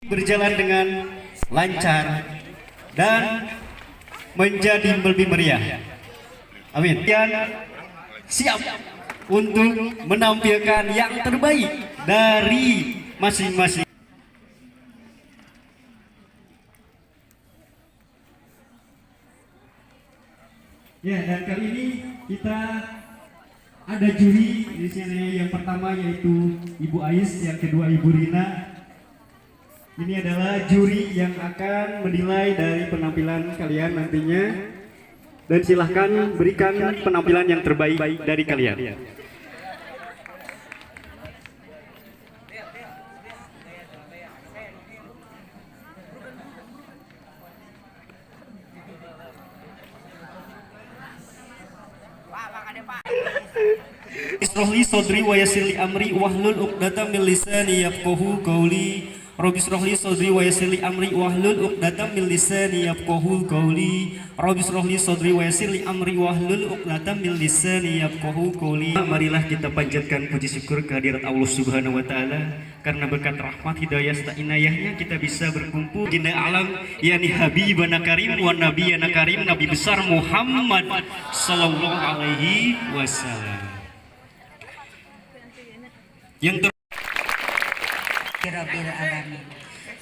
berjalan dengan lancar dan menjadi lebih meriah. Amin. Dan siap untuk menampilkan yang terbaik dari masing-masing. Ya, dan kali ini kita ada juri di sini. Yang pertama yaitu Ibu Ais, yang kedua Ibu Rina. Ini adalah juri yang akan menilai dari penampilan kalian nantinya. Dan silahkan berikan penampilan yang terbaik dari kalian. Isrohli sodri wa yassirli amri wahlul uqdatam min lisani yafqahu qawli. Rabbi isrohli sodri wa yassirli amri wahlul uqdatam min lisani yafqahu qawli. Rabbi isrohli sodri wa yassirli amri wahlul uqdatam min lisani yafqahu qawli. Marilah kita panjatkan puji syukur kehadirat Allah Subhanahu wa taala, karena berkat rahmat hidayah serta inayahnya kita bisa berkumpul di alam yakni habibana karim wa nabiyana karim, Nabi besar Muhammad sallallahu alaihi wasallam. Yang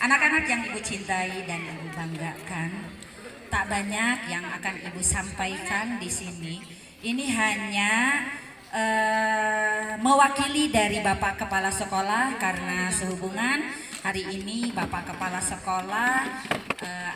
anak-anak yang ibu cintai dan ibu banggakan, tak banyak yang akan ibu sampaikan di sini. Ini hanya mewakili dari Bapak Kepala Sekolah, karena sehubungan hari ini Bapak Kepala Sekolah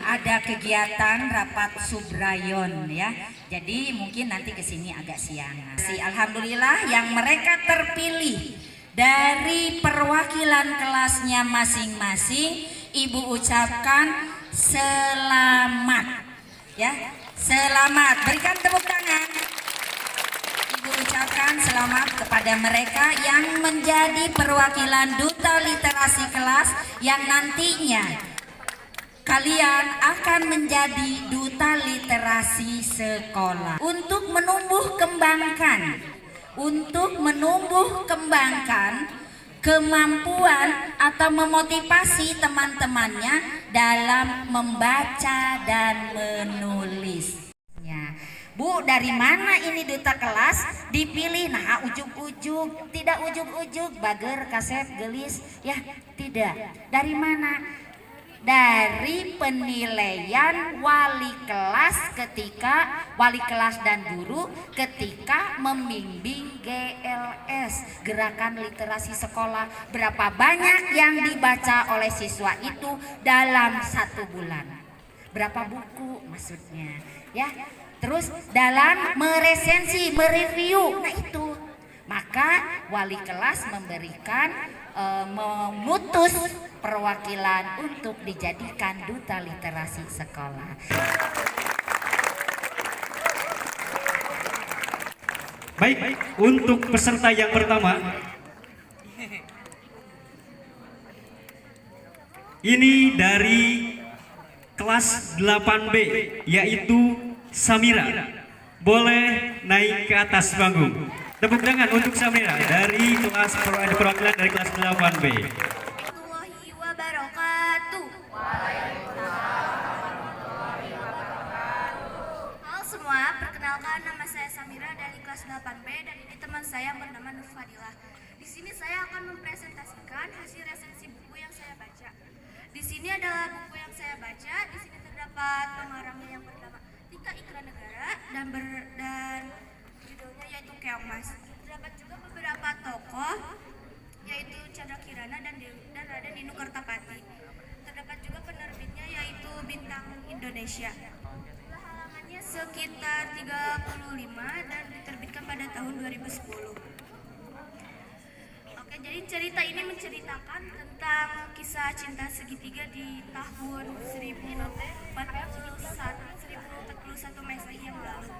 ada kegiatan rapat subrayon ya. Jadi mungkin nanti kesini agak siang. Alhamdulillah yang mereka terpilih dari perwakilan kelasnya masing-masing, ibu ucapkan selamat ya, selamat, berikan tepuk tangan. Ibu ucapkan selamat kepada mereka yang menjadi perwakilan duta literasi kelas, yang nantinya kalian akan menjadi duta literasi sekolah untuk menumbuh kembangkan kemampuan atau memotivasi teman-temannya dalam membaca dan menulis. Ya, Bu, dari mana ini duta kelas dipilih? Nah, ujug-ujug, tidak ujug-ujug, bager, kasep, gelis, ya tidak. Dari mana? Dari penilaian wali kelas dan guru ketika membimbing GLS, Gerakan Literasi Sekolah. Berapa banyak yang dibaca oleh siswa itu dalam 1 bulan? Berapa buku maksudnya ya? Terus dalam meresensi, mereview, nah itu. Maka wali kelas memutus perwakilan untuk dijadikan duta literasi sekolah. baik, untuk peserta yang pertama, ini dari kelas 8B, yaitu Samira. Boleh naik ke atas panggung. Tepuk tangan untuk Samira dari kelas perwakilan dari kelas 8B. Halo semua, perkenalkan nama saya Samira dari kelas 8B dan ini teman saya bernama Nur Fadilah. Di sini saya akan mempresentasikan hasil resensi buku yang saya baca. Di sini adalah buku yang saya baca. Di sini terdapat pengarangnya yang bernama Tika Ikra Negara dan judulnya yaitu Keong Mas. Terdapat juga beberapa tokoh yaitu Chandra Kirana dan Raden Dinu Kertapati. Terdapat juga penerbitnya yaitu Bintang Indonesia. Halamannya sekitar 35 dan diterbitkan pada tahun 2010. Oke, jadi cerita ini menceritakan tentang kisah cinta segitiga di tahun 1041 Masehi yang lalu.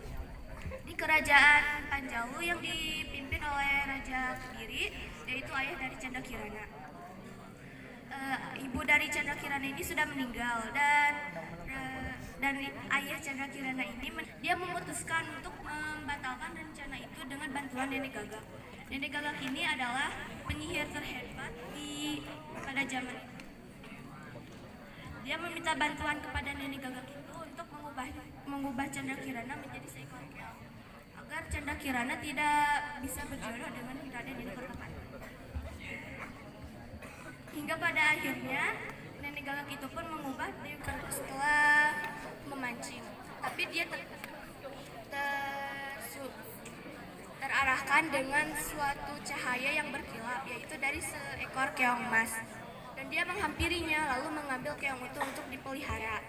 Di kerajaan Panjalu yang dipimpin oleh Raja Kediri, yaitu ayah dari Chandra Kirana. Ibu dari Chandra Kirana ini sudah meninggal dan ayah Chandra Kirana ini dia memutuskan untuk membatalkan rencana itu dengan bantuan Nenek Gagak. Nenek Gagak ini adalah penyihir terhebat pada zaman itu. Dia meminta bantuan kepada nenek gagak itu untuk mengubah Canda Kirana menjadi seekor keong agar Canda Kirana tidak bisa berjodoh dengan Raden di negeri Papan. Hingga pada akhirnya nenek gagak itu pun mengubah Dewi Karna setelah memancing, tapi dia terarahkan dengan suatu cahaya yang berkilap, yaitu dari seekor keong emas, dan dia menghampirinya lalu mengambil keong itu untuk dipelihara.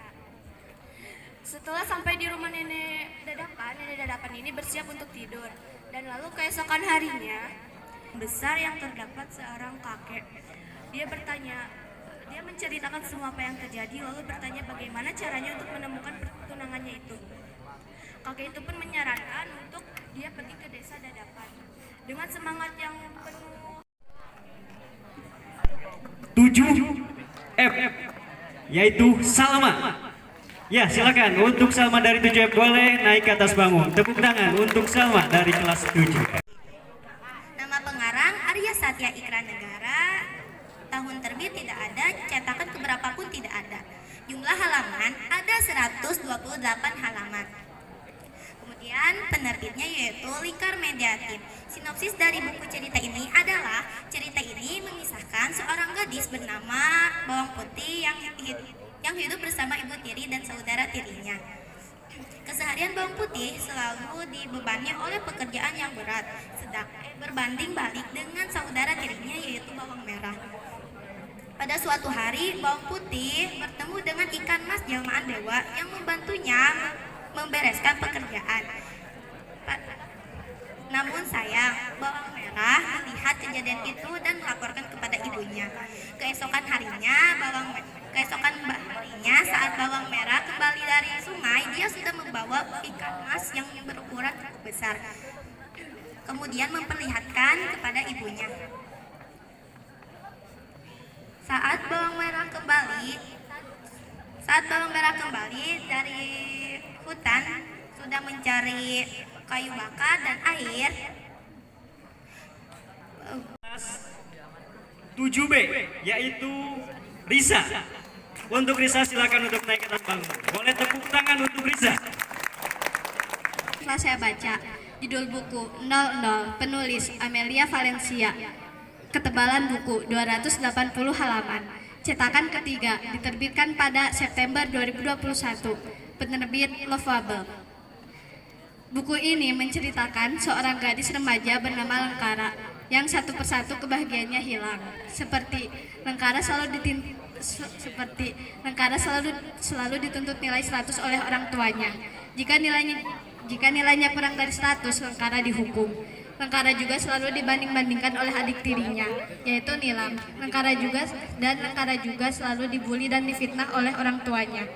Setelah sampai di rumah nenek dadapan ini bersiap untuk tidur, dan lalu keesokan harinya besar yang terdapat seorang kakek. Dia menceritakan semua apa yang terjadi, lalu bertanya bagaimana caranya untuk menemukan pertunangannya itu. Kakek itu pun menyarankan untuk dia pergi ke desa Dadapan dengan semangat yang penuh 7F, yaitu Salma. Ya, silakan untuk Salma dari 7F boleh naik ke atas panggung. Tepuk tangan untuk Salma dari kelas 7. Nama pengarang Arya Satya Ikra Negara. Tahun terbit tidak ada, cetakan keberapa pun tidak ada. Jumlah halaman ada 128 halaman. Kemudian penerbitnya yaitu Lingkar Media Team. Sinopsis dari buku cerita ini adalah cerita ini mengisahkan seorang gadis bernama Bawang Putih yang hidup bersama ibu tiri dan saudara tirinya. Keseharian Bawang Putih selalu dibebani oleh pekerjaan yang berat, sedang berbanding balik dengan saudara tirinya yaitu Bawang Merah. Pada suatu hari, Bawang Putih bertemu dengan ikan mas jelmaan dewa yang membantunya membereskan pekerjaan. Namun sayang, Bawang Merah melihat kejadian itu dan melaporkan kepada ibunya. Keesokan harinya saat Bawang Merah kembali dari sungai, dia sudah membawa ikan mas yang berukuran cukup besar. Kemudian memperlihatkan kepada ibunya. Saat Bawang Merah kembali dari hutan, sudah mencari kayu bakar dan air. 7B, yaitu Risa. Untuk Risa silakan untuk naik ke atas panggung. Boleh tepuk tangan untuk Risa. Setelah saya baca judul buku 00, penulis Amelia Valencia. Ketebalan buku 280 halaman. Cetakan ketiga, diterbitkan pada September 2021. Penerbit Lovable. Buku ini menceritakan seorang gadis remaja bernama Lengkara yang satu persatu kebahagiaannya hilang. Seperti Lengkara selalu dituntut nilai 100 oleh orang tuanya. Jika nilainya kurang dari 100, Lengkara dihukum. Lengkara juga selalu dibanding-bandingkan oleh adik tirinya, yaitu Nilam. Lengkara juga selalu dibully dan difitnah oleh orang tuanya.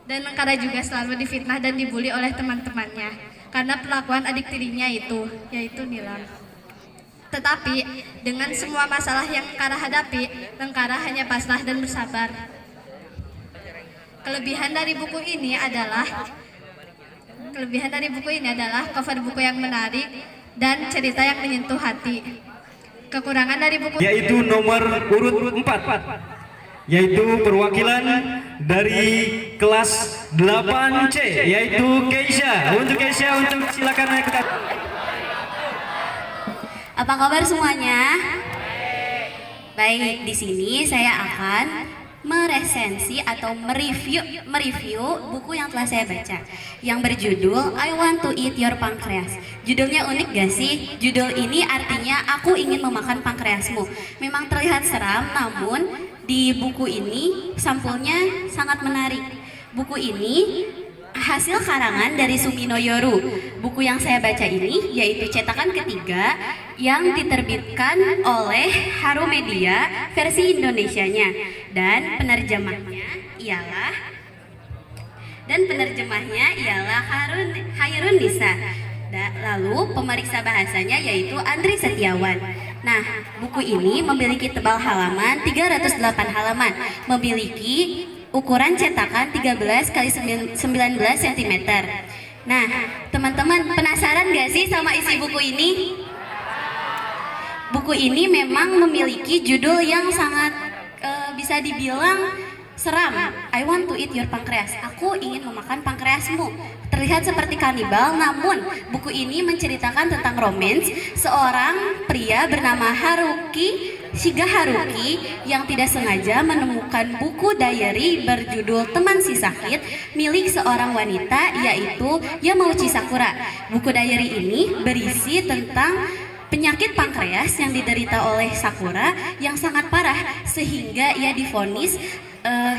Dan Lengkara juga selalu difitnah dan dibully oleh teman-temannya karena perlakuan adik tirinya itu, yaitu Nilam. Tetapi dengan semua masalah yang Lengkara hadapi, Lengkara hanya pasrah dan bersabar. Kelebihan dari buku ini adalah cover buku yang menarik dan cerita yang menyentuh hati. Kekurangan dari buku yaitu nomor urut 4, yaitu perwakilan dari kelas 8C, yaitu Keisha. Untuk Keisha, untuk silakan naik ke atas. Apa kabar semuanya? Baik, di sini saya akan meresensi atau mereview buku yang telah saya baca yang berjudul I Want to Eat Your Pancreas. Judulnya unik gak sih? Judul ini artinya aku ingin memakan pankreasmu. Memang terlihat seram, namun di buku ini sampulnya sangat menarik. Buku ini hasil karangan dari Sumino Yoru. Buku yang saya baca ini yaitu cetakan ketiga yang diterbitkan oleh Haru Media versi Indonesianya, dan penerjemahnya ialah Hairun Nisa. Lalu pemeriksa bahasanya yaitu Andri Setiawan. Nah, buku ini memiliki tebal halaman 308 halaman, memiliki ukuran cetakan 13 x 19 cm. Nah, teman-teman penasaran gak sih sama isi buku ini? Buku ini memang memiliki judul yang sangat bisa dibilang seram. I want to eat your pancreas. Aku ingin memakan pankreasmu. Terlihat seperti kanibal, namun buku ini menceritakan tentang romans seorang pria bernama Shiga Haruki yang tidak sengaja menemukan buku diary berjudul Teman Si Sakit milik seorang wanita, yaitu Yamauchi Sakura. Buku diary ini berisi tentang penyakit pankreas yang diderita oleh Sakura yang sangat parah sehingga ia divonis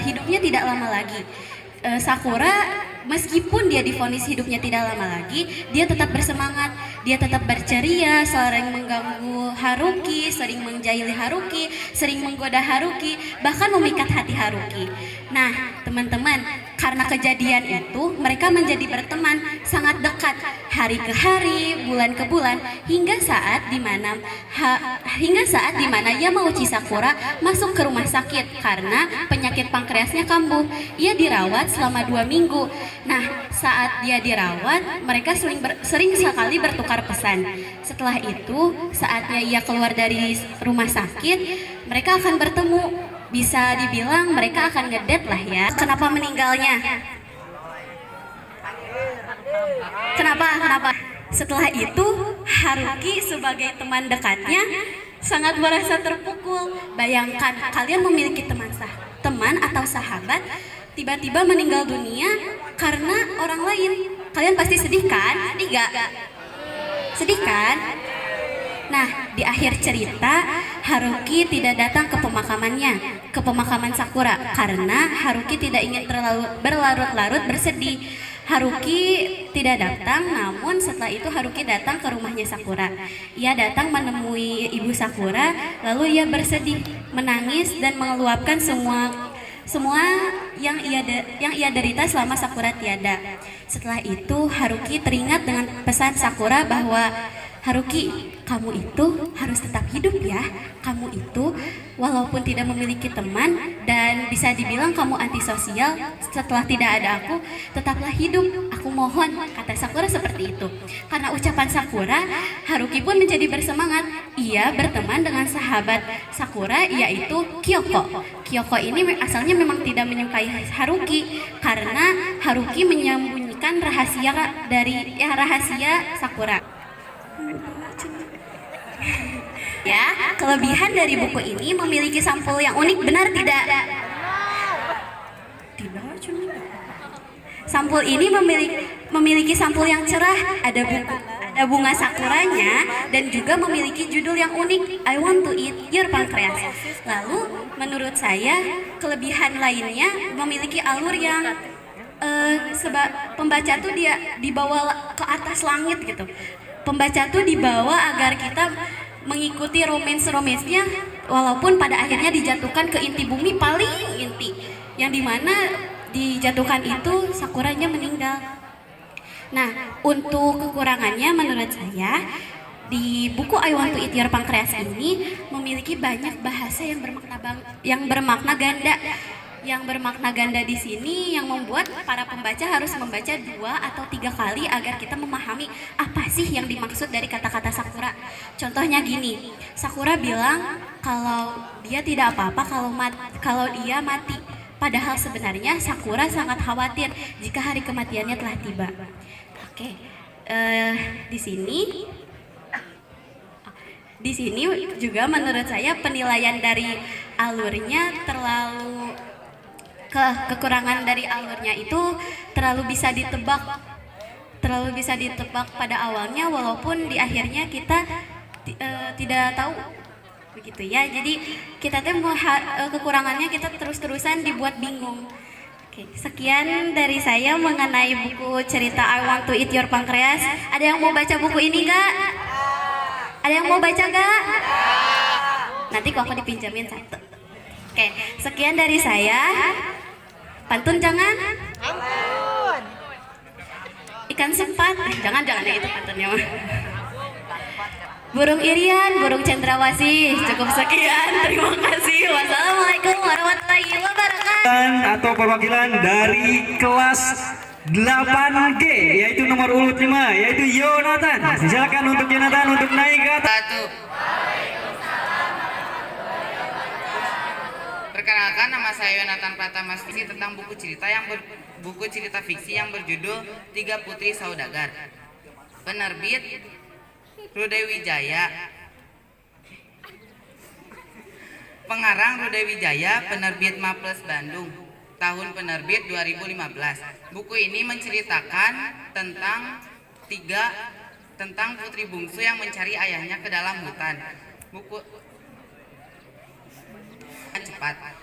hidupnya tidak lama lagi. Sakura meskipun dia divonis hidupnya tidak lama lagi, dia tetap bersemangat, dia tetap berceria, sering mengganggu Haruki, sering menjahili Haruki, sering menggoda Haruki, bahkan memikat hati Haruki. Nah, teman-teman, karena kejadian itu mereka menjadi berteman sangat dekat, hari ke hari, bulan ke bulan, hingga saat dimana Yamauchi Sakura masuk ke rumah sakit karena penyakit pankreasnya kambuh. Ia dirawat selama 2 minggu. Nah, saat dia dirawat, mereka sering sekali bertukar pesan. Setelah itu, saatnya ia keluar dari rumah sakit, mereka akan bertemu. Bisa dibilang mereka akan ngedate lah ya. Kenapa meninggalnya? Kenapa? Setelah itu, Haruki sebagai teman dekatnya sangat merasa terpukul. Bayangkan kalian memiliki teman atau sahabat tiba-tiba meninggal dunia karena orang lain. Kalian pasti sedih kan? Sedih gak? Sedih kan? Nah, di akhir cerita, Haruki tidak datang ke pemakaman Sakura karena Haruki tidak ingin terlalu berlarut-larut bersedih. Haruki tidak datang, namun setelah itu Haruki datang ke rumahnya Sakura. Ia datang menemui ibu Sakura, lalu ia bersedih, menangis dan mengeluapkan semua yang ia derita selama Sakura tiada. Setelah itu Haruki teringat dengan pesan Sakura bahwa Haruki, kamu itu harus tetap hidup ya. Kamu itu walaupun tidak memiliki teman dan bisa dibilang kamu antisosial, setelah tidak ada aku, tetaplah hidup. Aku mohon, kata Sakura seperti itu. Karena ucapan Sakura, Haruki pun menjadi bersemangat. Ia berteman dengan sahabat Sakura, yaitu Kyoko. Kyoko ini asalnya memang tidak menyukai Haruki karena Haruki menyembunyikan rahasia Sakura. Ya, kelebihan dari buku ini memiliki sampul yang unik, benar tidak? Sampul ini memiliki sampul yang cerah, ada bunga sakuranya dan juga memiliki judul yang unik, I want to eat your pancreas. Lalu menurut saya kelebihan lainnya memiliki alur yang pembaca tuh dia dibawa ke atas langit gitu. Pembaca tuh dibawa agar kita mengikuti romance-romansnya, walaupun pada akhirnya dijatuhkan ke inti bumi paling inti, yang dimana dijatuhkan itu Sakuranya meninggal. Nah, untuk kekurangannya menurut saya di buku I Want to Eat Your Pancreas ini memiliki banyak bahasa yang bermakna ganda. Yang bermakna ganda di sini yang membuat para pembaca harus membaca 2 atau 3 kali agar kita memahami apa sih yang dimaksud dari kata-kata Sakura. Contohnya gini, Sakura bilang kalau dia tidak apa-apa kalau dia mati. Padahal sebenarnya Sakura sangat khawatir jika hari kematiannya telah tiba. Oke, di sini juga menurut saya penilaian dari alurnya kekurangan dari alurnya itu terlalu bisa ditebak pada awalnya, walaupun di akhirnya kita tidak tahu begitu ya. Jadi kita kekurangannya kita terus-terusan dibuat bingung. Oke, sekian dari saya mengenai buku cerita I Want to Eat Your Pancreas. Ada yang mau baca buku ini gak? Ada yang mau baca gak? Nanti kok aku dipinjamin 1. Oke, sekian dari saya. Pantun jangan? Ampun. Ikan sempat? Jangan ya itu pantunnya mah. Burung irian, burung cendrawasih. Cukup sekian. Terima kasih. Wassalamualaikum warahmatullahi wabarakatuh. Atau perwakilan dari kelas 8G, yaitu nomor urut 5, yaitu Yonatan. Silakan untuk Yonatan untuk naik ke atas. Perkenalkan Perkenalkan, nama saya Yonatan Pratama, fiksi tentang buku cerita fiksi yang berjudul Tiga Putri Saudagar. Penerbit Rude Wijaya. Pengarang Rude Wijaya, penerbit Maples Bandung. Tahun penerbit 2015. Buku ini menceritakan tentang putri bungsu yang mencari ayahnya ke dalam hutan. Buku cepat.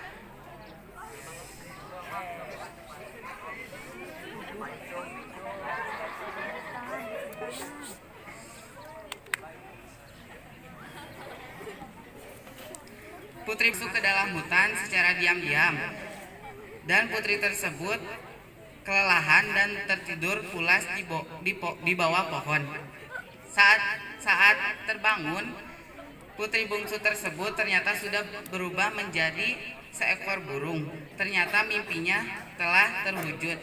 Putri masuk ke dalam hutan secara diam-diam, dan putri tersebut kelelahan dan tertidur pulas di bawah pohon. Saat terbangun, putri bungsu tersebut ternyata sudah berubah menjadi seekor burung. Ternyata mimpinya telah terwujud.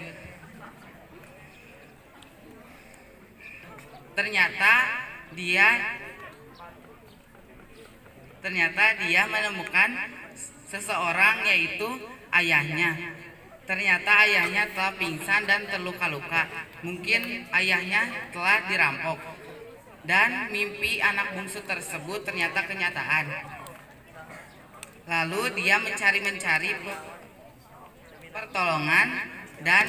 Ternyata dia menemukan seseorang, yaitu ayahnya. Ternyata ayahnya telah pingsan dan terluka-luka. Mungkin ayahnya telah dirampok. Dan mimpi anak bungsu tersebut ternyata kenyataan. Lalu dia mencari pertolongan dan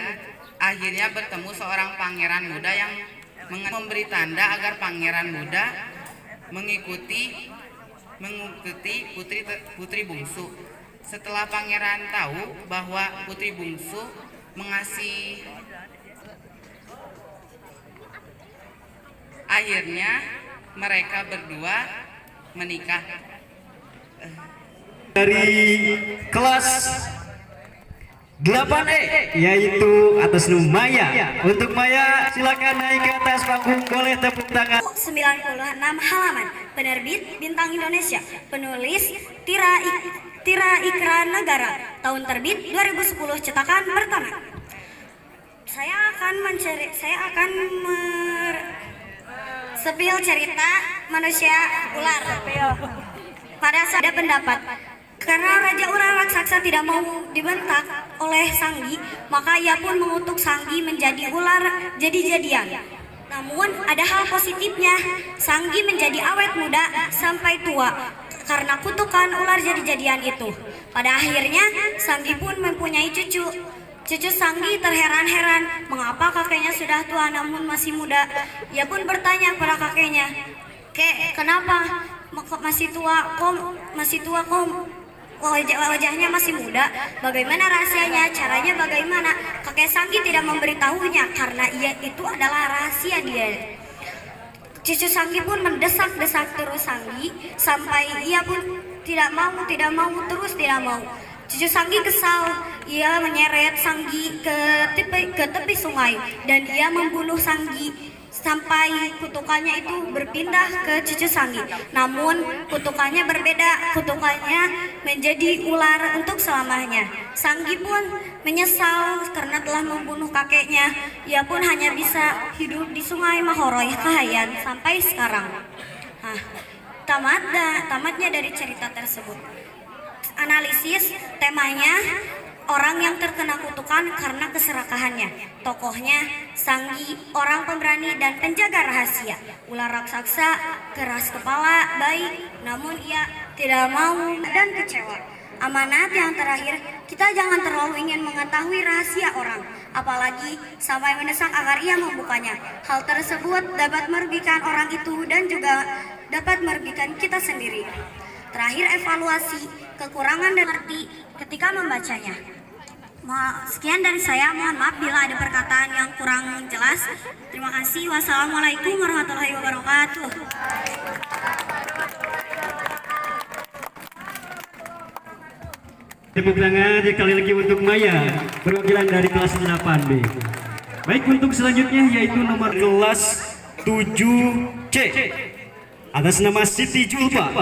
akhirnya bertemu seorang pangeran muda yang memberi tanda agar pangeran muda mengikuti putri bungsu. Setelah pangeran tahu bahwa putri bungsu mengasihi, akhirnya mereka berdua menikah. Dari kelas 8E yaitu atas nama Maya. Untuk Maya silakan naik ke atas panggung, boleh tepuk tangan. 96 halaman. Penerbit Bintang Indonesia. Penulis Tira Ikra Negara. Tahun terbit 2010, cetakan pertama. Saya akan sepil cerita manusia ular. Pada saat ada pendapat, karena Raja Ular Raksasa tidak mau dibentak oleh Sanggi, maka ia pun mengutuk Sanggi menjadi ular jadi-jadian. Namun ada hal positifnya, Sanggi menjadi awet muda sampai tua karena kutukan ular jadi-jadian itu. Pada akhirnya Sanggi pun mempunyai cucu. Cucu Sanggi terheran-heran mengapa kakeknya sudah tua namun masih muda. Ia pun bertanya pada kakeknya, "Kek, kenapa masih tua? Kok wajahnya masih muda? Bagaimana rahasianya? Caranya bagaimana?" Kakek Sanggi tidak memberitahunya karena itu adalah rahasia dia. Cucu Sanggi pun mendesak-desak terus Sanggi sampai ia pun tidak mau. Cucu Sanggi kesal, ia menyeret Sanggi ke tepi sungai dan ia membunuh Sanggi sampai kutukannya itu berpindah ke cucu Sanggi. Namun kutukannya berbeda, kutukannya menjadi ular untuk selamanya. Sanggi pun menyesal karena telah membunuh kakeknya. Ia pun hanya bisa hidup di sungai Mahoroy Kahayan sampai sekarang. Tamatnya dari cerita tersebut. Analisis temanya, orang yang terkena kutukan karena keserakahannya. Tokohnya Sanggi, orang pemberani dan penjaga rahasia. Ular raksasa keras kepala, baik, namun ia tidak mau dan kecewa. Amanat yang terakhir, kita jangan terlalu ingin mengetahui rahasia orang, apalagi sampai mendesak agar ia membukanya. Hal tersebut dapat merugikan orang itu dan juga dapat merugikan kita sendiri. Terakhir, evaluasi kekurangan dan arti ketika membacanya. Sekian dari saya, mohon maaf bila ada perkataan yang kurang jelas. Terima kasih. Wassalamualaikum warahmatullahi wabarakatuh. Tepuk tangan sekali lagi untuk Maya, perwakilan dari kelas 8B. Baik, untuk selanjutnya yaitu nomor kelas 7C atas nama Siti Julfa.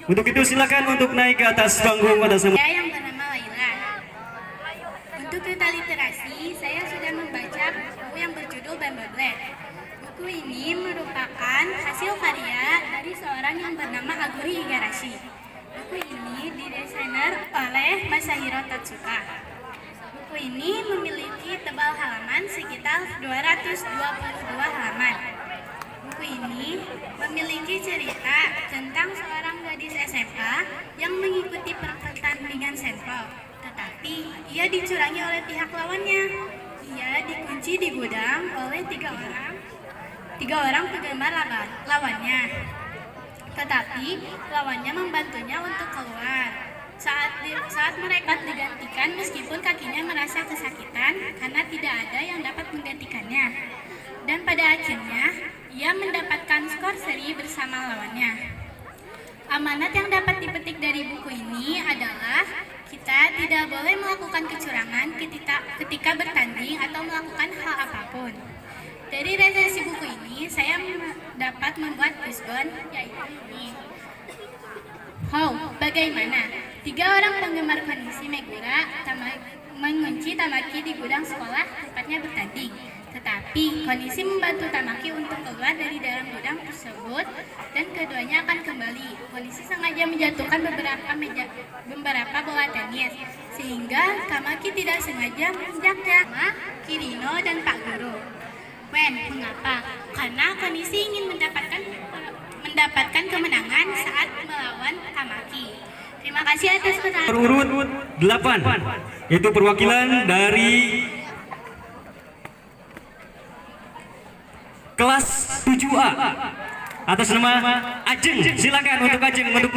Untuk itu silakan untuk naik ke atas panggung atas nama. Saya yang bernama Laila. Untuk cerita literasi, saya sudah membaca buku yang berjudul Bambablet. Buku ini merupakan hasil karya dari seorang yang bernama Aguri Igarashi. Buku ini didesainer oleh Masahiro Totsuka. Buku ini memiliki tebal halaman sekitar 222 halaman. Buku ini memiliki cerita tentang seorang gadis SMA yang mengikuti pertandingan senpol, tetapi ia dicurangi oleh pihak lawannya. Ia dikunci di gudang oleh tiga orang penggemar lawannya. Tetapi lawannya membantunya untuk keluar. Saat mereka digantikan, meskipun kakinya merasa kesakitan karena tidak ada yang dapat menggantikannya. Dan pada akhirnya, ia mendapatkan skor seri bersama lawannya. Amanat yang dapat dipetik dari buku ini adalah kita tidak boleh melakukan kecurangan ketika bertanding atau melakukan hal apapun. Dari resensi buku ini, saya dapat membuat fishbone, yaitu ini. Bagaimana? 3 orang penggemar kondisi Megura mengunci Tamaki di gudang sekolah tempatnya bertanding. Tetapi kondisi membantu Tamaki untuk keluar dari dalam gudang tersebut dan keduanya akan kembali. Kondisi sengaja menjatuhkan beberapa bola tenis sehingga Tamaki tidak sengaja menginjaknya. Kirino dan Pak Guru. Mengapa? Karena kondisi ingin mendapatkan kemenangan saat melawan Tamaki. Terima kasih atas perhatian. Urut 8 yaitu perwakilan dari kelas 7A atas nama Ajeng. Silakan untuk Ajeng untuk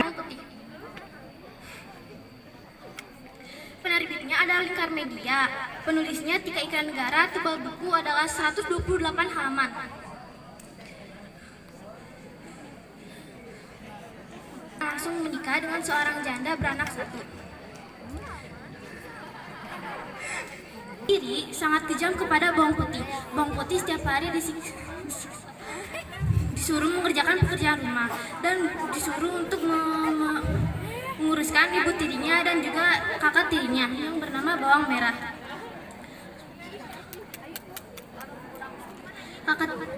Penerbitnya adalah Lingkar Media. Penulisnya Tika Ikra Negara. Tebal buku adalah 128 halaman. Langsung menikah dengan seorang janda beranak 1. Iri sangat kejam kepada Bawang Putih. Bawang Putih setiap hari disuruh mengerjakan pekerjaan rumah dan disuruh untuk menguruskan ibu tirinya dan juga kakak tirinya yang bernama Bawang Merah. Kakaknya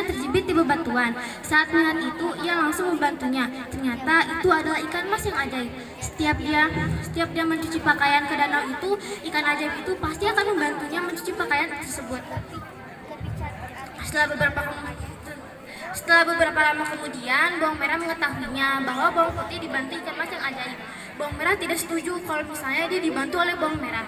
terjepit di bebatuan. Saat melihat itu, ia langsung membantunya. Ternyata itu adalah ikan mas yang ajaib. Setiap dia mencuci pakaian ke danau itu, ikan ajaib itu pasti akan membantunya mencuci pakaian tersebut. Setelah beberapa lama kemudian, Bawang Merah mengetahuinya bahwa Bawang Putih dibantu ikan mas yang ajaib. Bawang Merah tidak setuju kalau misalnya dia dibantu oleh Bawang Merah.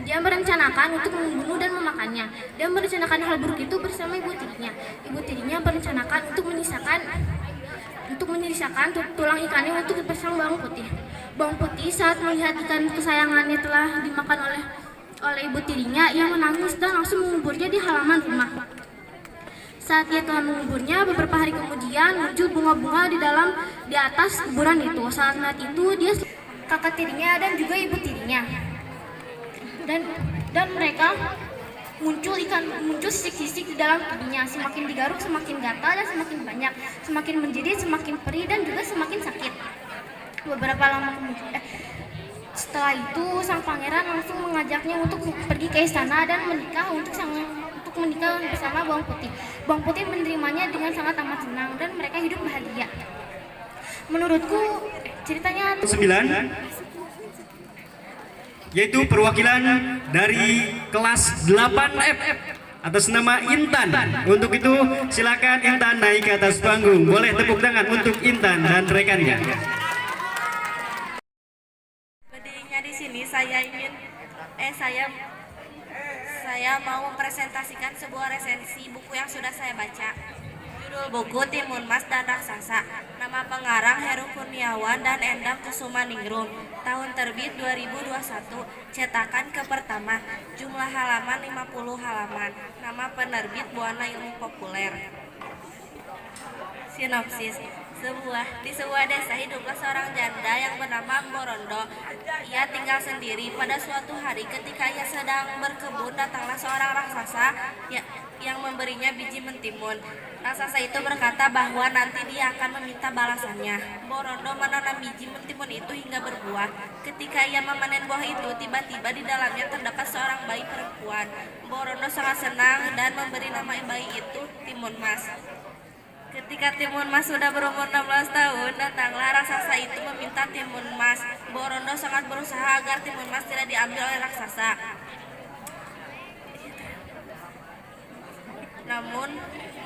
Dia merencanakan untuk membunuh dan memakannya. Dia merencanakan hal buruk itu bersama ibu tirinya. Ibu tirinya merencanakan untuk menyisakan tulang ikannya untuk dipasang Bawang Putih. Bawang Putih saat melihat ikan kesayangannya telah dimakan oleh ibu tirinya, ia menangis dan langsung menguburnya di halaman rumah. Saat ia telah menguburnya, beberapa hari kemudian muncul bunga-bunga di atas kuburan itu. Saat itu dia kakak tirinya dan juga ibu tirinya. Dan mereka muncul sisik-sisik di dalam tubuhnya. Semakin digaruk semakin gatal dan semakin banyak, semakin menjerit, semakin perih dan juga semakin sakit. Beberapa lama kemudian setelah itu sang pangeran langsung mengajaknya untuk pergi ke istana dan menikah menikah bersama Bawang Putih. Bawang Putih menerimanya dengan sangat amat senang dan mereka hidup bahagia. Menurutku ceritanya 9 yaitu perwakilan dari kelas 8F atas nama Intan. Untuk itu silakan Intan naik ke atas panggung. Boleh tepuk tangan untuk Intan dan rekannya. Berdirinya di sini saya mau mempresentasikan sebuah resensi buku yang sudah saya baca. Judul buku Timun Mas dan Raksasa. Nama pengarang Heru Kurniawan dan Endang Kusumaningrum. Tahun terbit 2021. Cetakan ke pertama. Jumlah halaman 50 halaman. Nama penerbit Buana Ilmu Populer. Sinopsis. Di sebuah desa hiduplah seorang janda yang bernama Borondo. Ia tinggal sendiri. Pada suatu hari ketika ia sedang berkebun, datanglah seorang raksasa yang memberinya biji mentimun. Raksasa itu berkata bahwa nanti dia akan meminta balasannya. Borondo menanam biji mentimun itu hingga berbuah. Ketika ia memanen buah itu, tiba-tiba di dalamnya terdapat seorang bayi perempuan. Borondo sangat senang dan memberi nama bayi itu Timun Mas. Ketika Timun Mas sudah berumur 16 tahun, datanglah raksasa itu meminta Timun Mas. Borondo sangat berusaha agar Timun Mas tidak diambil oleh raksasa. Namun,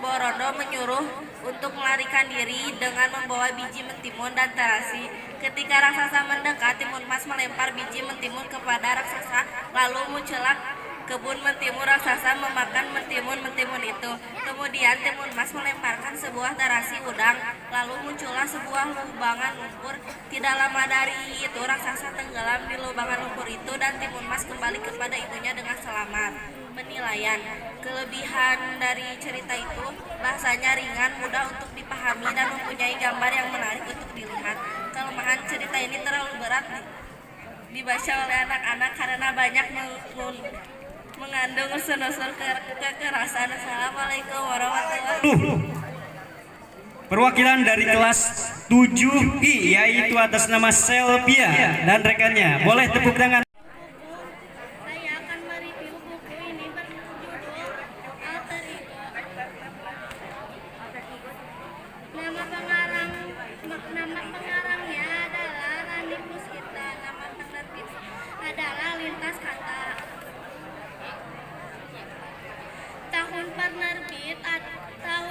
Borondo menyuruh untuk melarikan diri dengan membawa biji mentimun dan terasi. Ketika raksasa mendekat, Timun Mas melempar biji mentimun kepada raksasa, lalu muncullah kebun mentimun. Raksasa memakan mentimun itu. Kemudian Timun Mas melemparkan sebuah terasi udang, lalu muncullah sebuah lubangan lumpur. Tidak lama dari itu raksasa tenggelam di lubangan lumpur itu dan Timun Mas kembali kepada ibunya dengan selamat. Penilaian, kelebihan dari cerita itu bahasanya ringan, mudah untuk dipahami dan mempunyai gambar yang menarik untuk dilihat. Kelemahan cerita ini terlalu berat dibaca oleh anak-anak karena banyak mengandung unsur-unsur kekerasan. Assalamualaikum warahmatullahi wabarakatuh. Perwakilan dari kelas 7I yaitu atas nama Selvia dan rekannya. Boleh tepuk tangan. Saya akan mereview buku ini berjudul Alter Ego. Nama pengarangnya adalah Rani Puspita. Nama penerbit adalah Lintas Kata. Tahun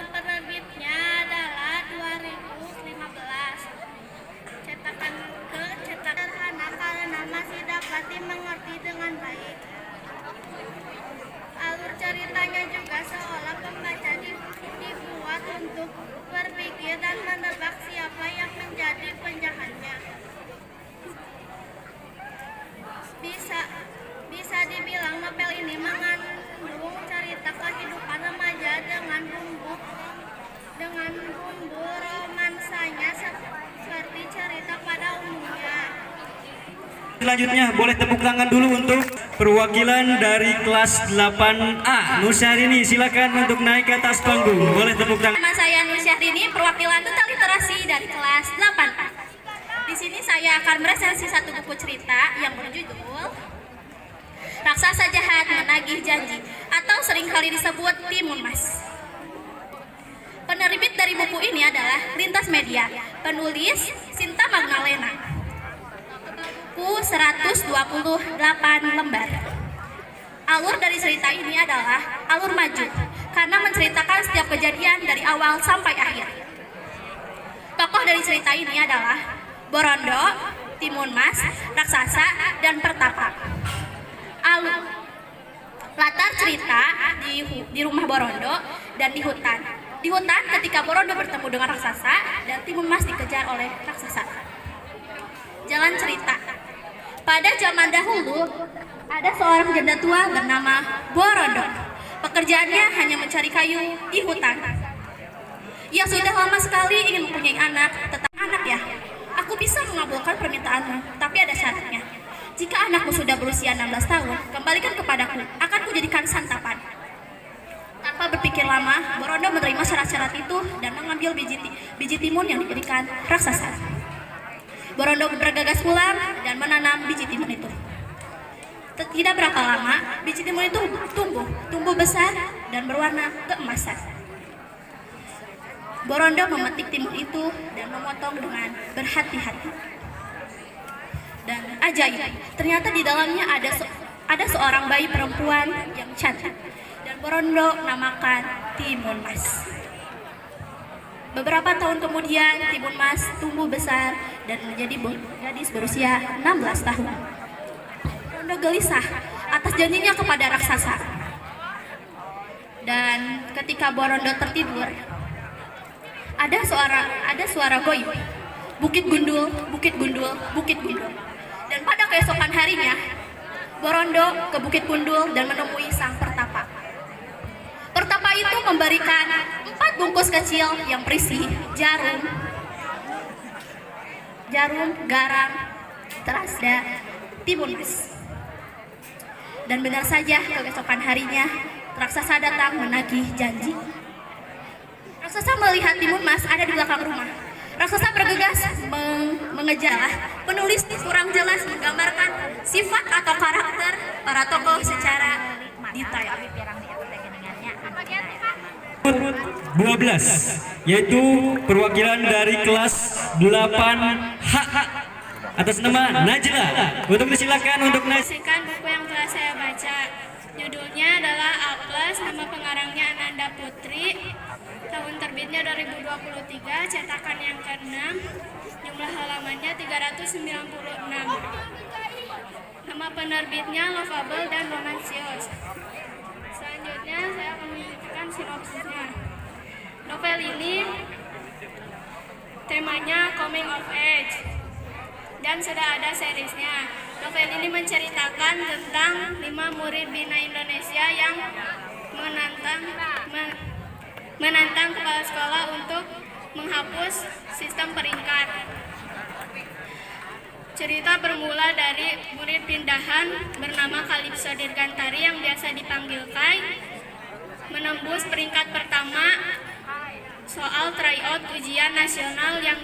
penerbitnya adalah 2015. Cetakan sederhana karena masih dapat dimengerti dengan baik. Alur ceritanya juga seolah pembaca dibuat untuk berpikir dan menebak siapa yang menjadi penjahatnya. Bisa dibilang novel ini mengandung cerita kehidupan remaja dengan bumbu romansanya seperti cerita pada umumnya. Selanjutnya boleh tepuk tangan dulu untuk perwakilan dari kelas 8A. Nursyahrini, silakan untuk naik ke atas panggung. Boleh tepuk tangan. Nama saya Nursyahrini, perwakilan duta literasi dari kelas 8A. Di sini saya akan meresensi satu buku cerita yang berjudul Raksasa Jahat Menagih Janji atau seringkali disebut Timun Mas. Penerbit dari buku ini adalah Lintas Media. Penulis Sinta Magdalena. Buku 128 lembar. Alur dari cerita ini adalah alur maju karena menceritakan setiap kejadian dari awal sampai akhir. Tokoh dari cerita ini adalah Borondo, Timun Mas, Raksasa, dan Pertapa. Alur latar cerita di rumah Borondo dan di hutan. Di hutan ketika Borondo bertemu dengan raksasa dan Timun Mas dikejar oleh raksasa. Jalan cerita. Pada zaman dahulu ada seorang janda tua bernama Borondo. Pekerjaannya hanya mencari kayu di hutan. Ia sudah lama sekali ingin mempunyai anak, tetapi anak ya, aku bisa mengabulkan permintaanmu, tapi ada syaratnya. Jika anakmu sudah berusia 16 tahun, kembalikan kepadaku, akan kujadikan santapan. Tanpa berpikir lama, Borondo menerima syarat-syarat itu dan mengambil biji timun yang diberikan raksasa. Borondo bergegas pulang dan menanam biji timun itu. Tidak berapa lama, biji timun itu tumbuh besar dan berwarna keemasan. Borondo memetik timun itu dan memotong dengan berhati-hati. Dan ajaib, ternyata di dalamnya ada seorang bayi perempuan yang cantik. Dan Borondo namakan Timun Mas. Beberapa tahun kemudian Timun Mas tumbuh besar dan menjadi gadis berusia 16 tahun. Borondo gelisah atas janjinya kepada raksasa. Dan ketika Borondo tertidur, ada suara goib. Bukit gundul, bukit gundul, bukit gundul. Dan pada keesokan harinya, Borondo ke Bukit Gundul dan menemui sang Pertapa. Pertapa itu memberikan 4 bungkus kecil yang berisi jarum, garam, terasda, timun mas. Dan benar saja keesokan harinya, raksasa datang menagih janji. Raksasa melihat timun mas ada di belakang rumah. Raksasa bergegas mengejar. Penulis kurang jelas menggambarkan sifat atau karakter para tokoh secara detail. yaitu perwakilan dari kelas 8H atas nama Najla. Untuk disilakan untuk Najla. Saksikan buku yang telah saya baca. Judulnya adalah A+, nama pengarangnya Ananda Putri. Tahun terbitnya 2023, cetakan yang ke-6. Jumlah halamannya 396. Nama penerbitnya Lovable dan Romansius. Selanjutnya saya akan menceritakan sinopsisnya. Novel ini temanya coming of age dan sudah ada seriesnya. Novel ini menceritakan tentang 5 murid Bina Indonesia yang menantang kepala sekolah untuk menghapus sistem peringkat. Cerita bermula dari murid pindahan bernama Kalipso Dirgantari yang biasa dipanggil Kai, menembus peringkat pertama soal tryout ujian nasional yang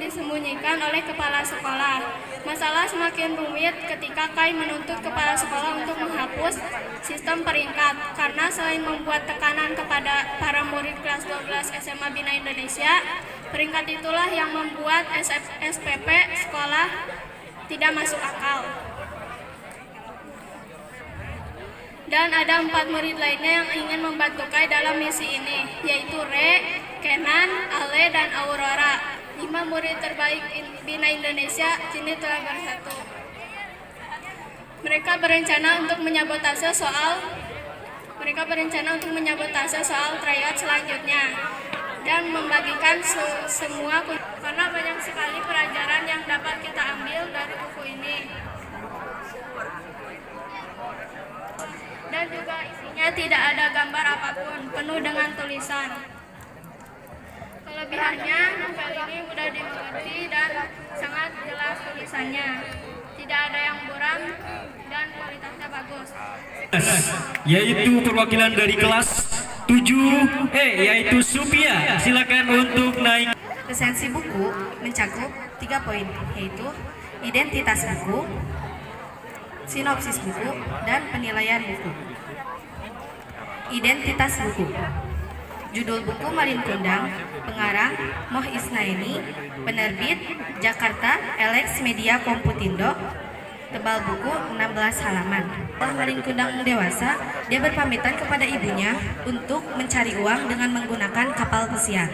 disembunyikan oleh kepala sekolah. Masalah semakin rumit ketika Kai menuntut kepala sekolah untuk menghapus sistem peringkat karena selain membuat tekanan kepada para murid kelas 12 SMA Bina Indonesia, peringkat itulah yang membuat SPP sekolah tidak masuk akal. Dan ada 4 murid lainnya yang ingin membantu Kai dalam misi ini, yaitu Re, Kenan, Ale, dan Aurora. 5 murid terbaik Bina Indonesia kini telah bersatu. Mereka berencana untuk menyabotase soal tryout selanjutnya dan membagikan semua karena banyak sekali pelajaran yang dapat kita ambil dari buku ini. Dan juga isinya tidak ada gambar apapun, penuh dengan tulisan. Kelebihannya, novel ini mudah dimengerti dan sangat jelas tulisannya. Tidak ada yang buram dan kualitasnya bagus. Yaitu perwakilan dari kelas 7E, yaitu Supia. Silakan untuk naik. Resensi buku mencakup 3 poin, yaitu identitas buku, sinopsis buku, dan penilaian buku. Identitas buku. Judul buku Malin Kundang, pengarang Moh Isnaini, penerbit Jakarta Alex Media Komputindo, tebal buku 16 halaman. Setelah Malin Kundang dewasa, dia berpamitan kepada ibunya untuk mencari uang dengan menggunakan kapal pesiar.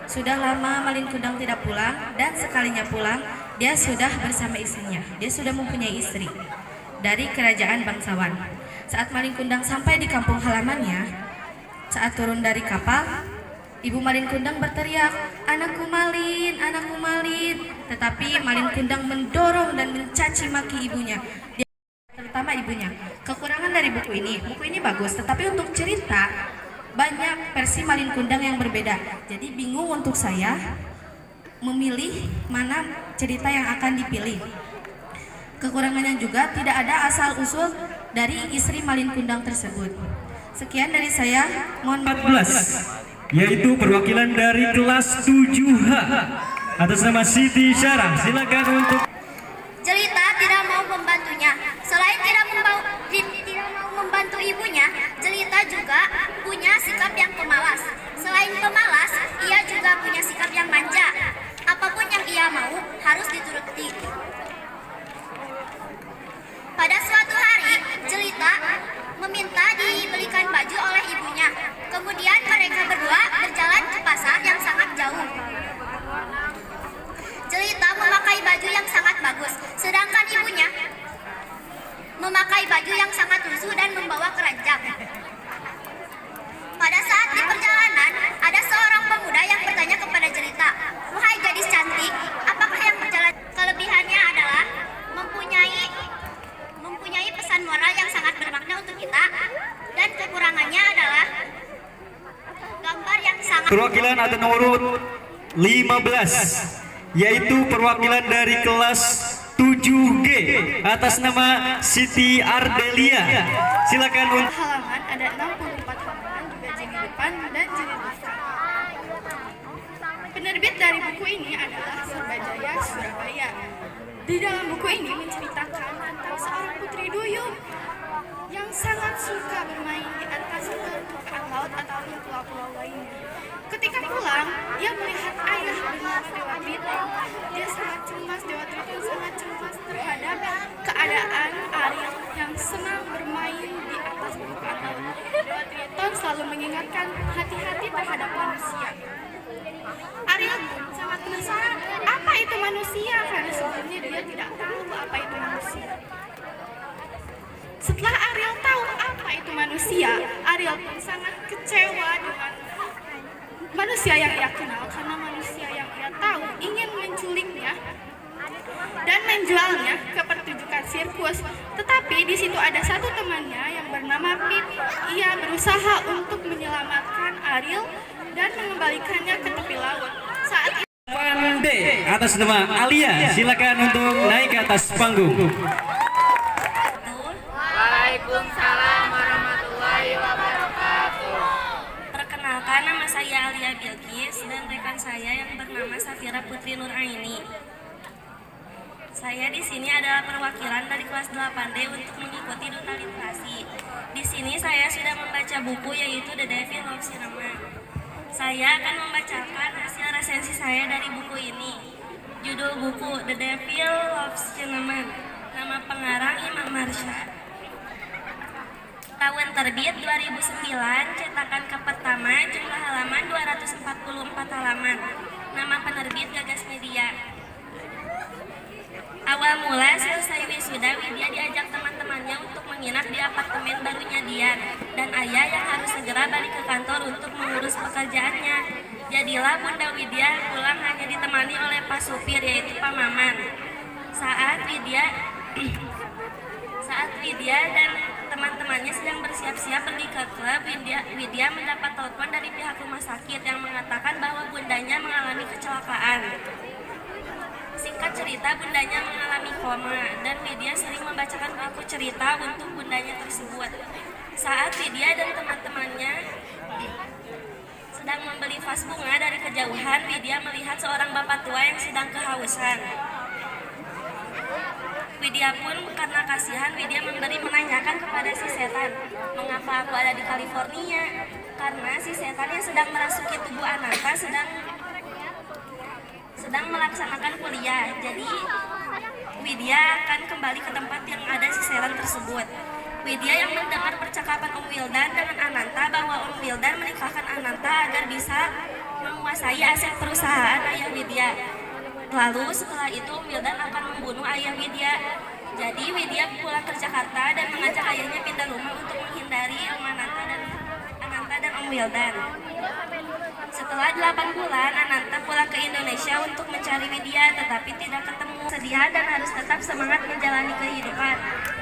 Sudah lama Malin Kundang tidak pulang, dan sekalinya pulang, dia sudah bersama istrinya. Dia sudah mempunyai istri dari kerajaan bangsawan. Saat Malin Kundang sampai di kampung halamannya, saat turun dari kapal, ibu Malin Kundang berteriak, "Anakku Malin, anakku Malin." Tetapi Malin Kundang mendorong dan mencaci maki ibunya, terutama ibunya. Kekurangan dari buku ini bagus, tetapi untuk cerita banyak versi Malin Kundang yang berbeda. Jadi bingung untuk saya memilih mana cerita yang akan dipilih. Kekurangannya juga tidak ada asal-usul dari istri Malin Kundang tersebut. Sekian dari saya, mohon maaf. 14, yaitu perwakilan dari kelas 7H atas nama Siti Syarah. Silakan untuk. Jelita tidak mau membantunya. Selain tidak mau membantu ibunya, Jelita juga punya sikap yang pemalas. Selain pemalas, ia juga punya sikap yang manja. Apapun yang ia mau harus dituruti. Pada suatu hari, Jelita meminta dibelikan baju oleh ibunya. Kemudian mereka berdua berjalan ke pasar yang sangat jauh. Jelita memakai baju yang sangat bagus, sedangkan ibunya memakai baju yang sangat lusuh dan membawa keranjang. Pada saat di perjalanan, ada seorang pemuda yang bertanya kepada Jelita, "Wahai gadis cantik, apakah yang berjalan?" Kelebihannya adalah mempunyai pesan moral yang sangat bermakna untuk kita, dan kekurangannya adalah gambar yang sangat. Perwakilan atau nomor 15, yaitu perwakilan dari kelas 7G atas nama Siti Ardelia. Silakan untuk. Halaman ada 64 halaman, juga jilid depan dan jilid belakang. Penerbit dari buku ini adalah Serbajaya Surabaya. Di dalam buku ini menceritakan tentang seorang putri duyung yang sangat suka bermain di atas permukaan laut atau di pulau-pulau lainnya. Ketika pulang, ia melihat ayah bernama Dewa Triton. Dia sangat cemas, Dewa Triton sangat cemas terhadap keadaan Ariel yang senang bermain di atas permukaan laut. Dewa Triton selalu mengingatkan hati-hati terhadap manusia. Ariel pun sangat penasaran apa itu manusia karena sebelumnya dia tidak tahu apa itu manusia. Setelah Ariel tahu apa itu manusia, Ariel pun sangat kecewa dengan manusia yang ia kenal karena manusia yang ia tahu ingin menculiknya dan menjualnya ke pertunjukan sirkus. Tetapi di situ ada satu temannya yang bernama Pete. Ia berusaha untuk menyelamatkan Ariel dan mengembalikannya ke tepi laut. Saat itu Pandai atas nama Alia, silakan untuk naik ke atas panggung. Waalaikumsalam warahmatullahi wabarakatuh. Perkenalkan, nama saya Alia Bilkis dan rekan saya yang bernama Safira Putri Nur Aini. Saya di sini adalah perwakilan dari kelas 8D untuk mengikuti duta literasi. Di sini saya sudah membaca buku yaitu The Devil of Cinema. Saya akan membacakan hasil resensi saya dari buku ini. Judul buku The Devil of Cinema. Nama pengarang Imam Marsha. Tahun terbit 2009, cetakan ke pertama, jumlah halaman 244 halaman. Nama penerbit Gagas Media. Awal mula selesai wisuda, Widya diajak teman-temannya untuk menginap di apartemen barunya Dian dan ayah yang harus segera balik ke kantor untuk mengurus pekerjaannya. Jadilah Bunda Widya pulang hanya ditemani oleh Pak Supir yaitu Pak Maman. Saat Widya dan teman-temannya sedang bersiap-siap pergi ke klub, Widya mendapat telepon dari pihak rumah sakit yang mengatakan bahwa bundanya mengalami kecelakaan. Singkat cerita, bundanya mengalami koma dan Widya sering membacakan buku cerita untuk bundanya tersebut. Saat Widya dan teman-temannya sedang membeli vas bunga dari kejauhan, Widya melihat seorang bapak tua yang sedang kehausan. Widya pun karena kasihan, Widya menanyakan kepada si setan, mengapa aku ada di California? Karena si setan yang sedang merasuki tubuh Ananta sedang melaksanakan kuliah. Jadi Widya akan kembali ke tempat yang ada si setan tersebut. Widya yang mendengar percakapan Om Wildan dengan Ananta bahwa Om Wildan menikahkan Ananta agar bisa menguasai aset perusahaan ayah Widya. Lalu setelah itu Om Wildan akan membunuh ayah Widya. Jadi Widya pulang ke Jakarta dan mengajak ayahnya pindah rumah untuk menghindari Om Ananta dan Om Wildan. Setelah 8 bulan, Ananta pulang ke Indonesia untuk mencari Widya, tetapi tidak ketemu. Sedih dan harus tetap semangat menjalani kehidupan.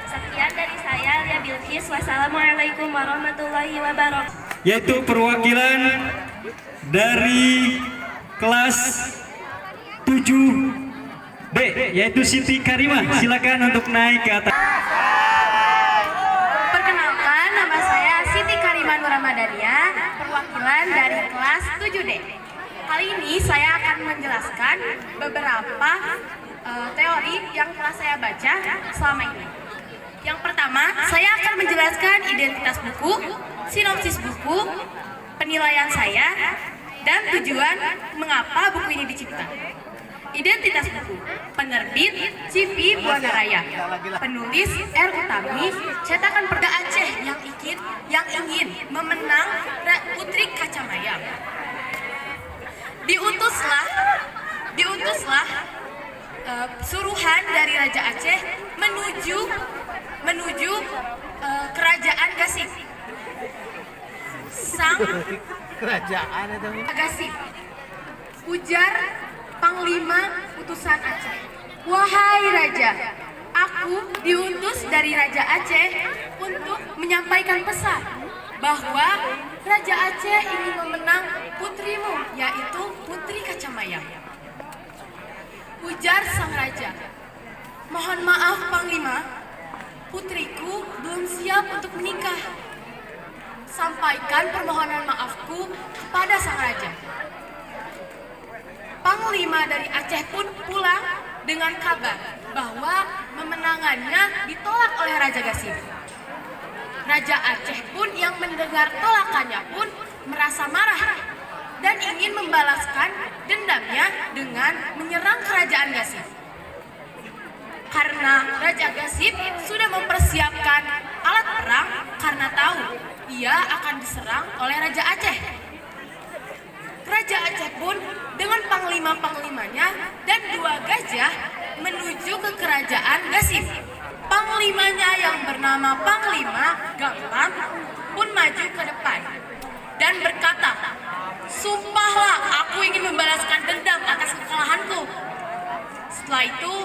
Sekian dari saya, Alia Bilkis. Wassalamualaikum warahmatullahi wabarakatuh. Yaitu perwakilan dari kelas 7B, yaitu Siti Karimah. Silakan untuk naik ke atas. Perkenalkan, nama saya Siti Karimah Nur Ramadania, perwakilan dari kelas 7D. Kali ini saya akan menjelaskan beberapa teori yang telah saya baca selama ini. Yang pertama, saya akan menjelaskan identitas buku, sinopsis buku, penilaian saya, dan tujuan mengapa buku ini dicipta. Identitas buku, penerbit CV Buana Raya, penulis R. Utami, cetakan Perda Aceh yang ingin memenang Putri Kacamayang. Diutuslah suruhan dari Raja Aceh menuju kerajaan Gasif. Sang kerajaan itu Gasif. Ujar Panglima utusan Aceh, "Wahai Raja, aku diutus dari Raja Aceh untuk menyampaikan pesan bahwa Raja Aceh ingin memenang putrimu, yaitu Putri Kacamayang." Ujar sang raja, "Mohon maaf Panglima, putriku belum siap untuk menikah. Sampaikan permohonan maafku kepada sang raja." Panglima dari Aceh pun pulang dengan kabar bahwa memenangannya ditolak oleh Raja Gasif. Raja Aceh pun yang mendengar tolakannya pun merasa marah dan ingin membalaskan dendamnya dengan menyerang kerajaan Gasif. Karena Raja Gasif sudah mempersiapkan alat perang karena tahu ia akan diserang oleh Raja Aceh. Raja Aceh pun dengan panglima-panglimanya dan 2 gajah menuju ke kerajaan Gasif. Panglimanya yang bernama Panglima Ganglam pun maju ke depan dan berkata, "Sumpahlah, aku ingin membalaskan dendam atas kekalahanku." Setelah itu,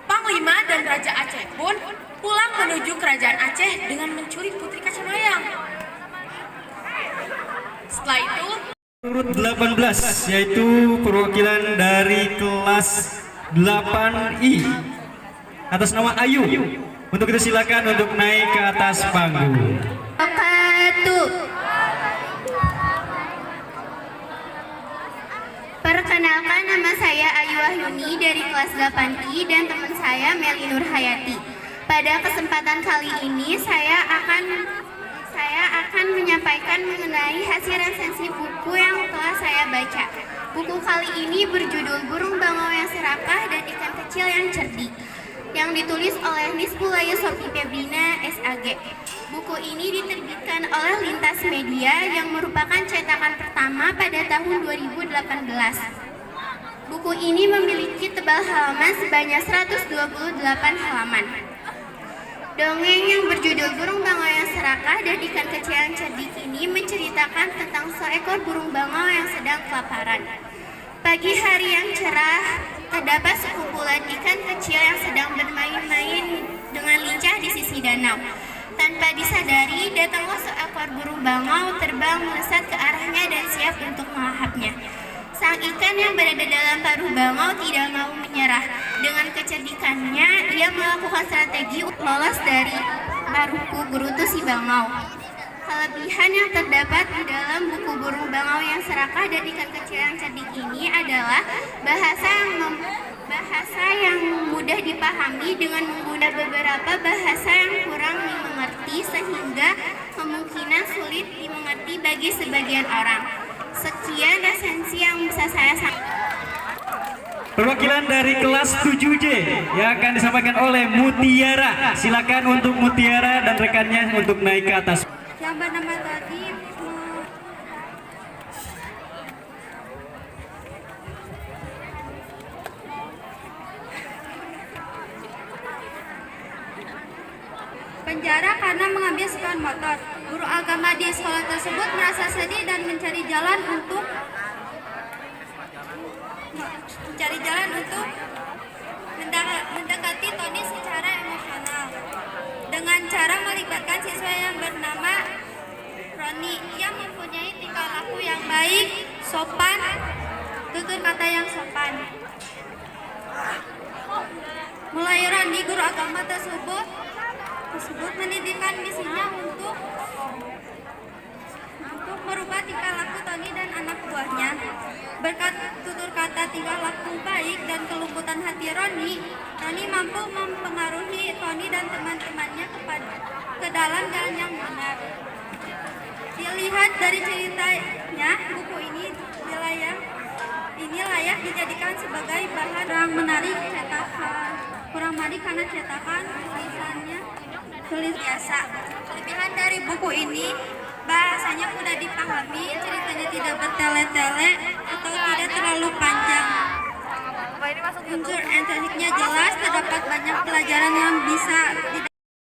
Panglima dan Raja Aceh pun pulang menuju kerajaan Aceh dengan mencuri Putri Kacamayang. Setelah itu, Urut 18 yaitu perwakilan dari kelas 8I atas nama Ayu. Untuk itu silakan untuk naik ke atas panggung. Perkenalkan, nama saya Ayu Wahyuni dari kelas 8I dan teman saya Meli Nur Hayati. Pada kesempatan kali ini saya akan menyampaikan mengenai hasil resensi buku yang telah saya baca. Buku kali ini berjudul Burung Bangau yang Serakah dan Ikan Kecil yang Cerdik, yang ditulis oleh Nisbulaya Sofi Febrina, SAG. Buku ini diterbitkan oleh Lintas Media yang merupakan cetakan pertama pada tahun 2018. Buku ini memiliki tebal halaman sebanyak 128 halaman. Dongeng yang berjudul Burung Bangau yang Serakah dan Ikan Kecil yang Cerdik ini menceritakan tentang seekor burung bangau yang sedang kelaparan. Pagi hari yang cerah, terdapat sekumpulan ikan kecil yang sedang bermain-main dengan lincah di sisi danau. Tanpa disadari, datanglah seekor burung bangau terbang melesat ke arahnya dan siap untuk melahapnya. Sang ikan yang berada dalam paruh bangau tidak mau menyerah. Dengan kecerdikannya, ia melakukan strategi untuk lolos dari paruhku gerutu si bangau. Kelebihan yang terdapat di dalam buku Burung Bangau yang Serakah dan Ikan Kecil yang Cerdik ini adalah bahasa yang mudah dipahami dengan menggunakan beberapa bahasa yang kurang dimengerti sehingga kemungkinan sulit dimengerti bagi sebagian orang. Sekian resensi yang bisa saya sampaikan. Perwakilan dari kelas 7J yang akan disampaikan oleh Mutiara. Silakan untuk Mutiara dan rekannya untuk naik ke atas. Yang bernama tadi penjara karena mengambil sepeda motor. Guru agama di sekolah tersebut merasa sedih dan mencari jalan untuk mendekati Tony secara emosional dengan cara melibatkan siswa yang bernama Roni. Ia mempunyai tingkah laku yang baik, sopan, tutur kata yang sopan. Mulai Roni, guru agama tersebut menitipkan misinya untuk merubah tingkah laku Tony dan anak buahnya. Berkat tutur kata tingkah laku baik dan kelembutan hati Roni mampu mempengaruhi Tony dan teman-temannya ke dalam jalan yang benar. Dilihat dari ceritanya, buku ini layak dijadikan sebagai bahan yang menarik cetakan. Kurang menarik karena cetakan tulis biasa. Kelebihan dari buku ini, bahasanya mudah dipahami, ceritanya tidak bertele-tele atau tidak terlalu panjang. Unsur estetiknya jelas, terdapat banyak pelajaran yang bisa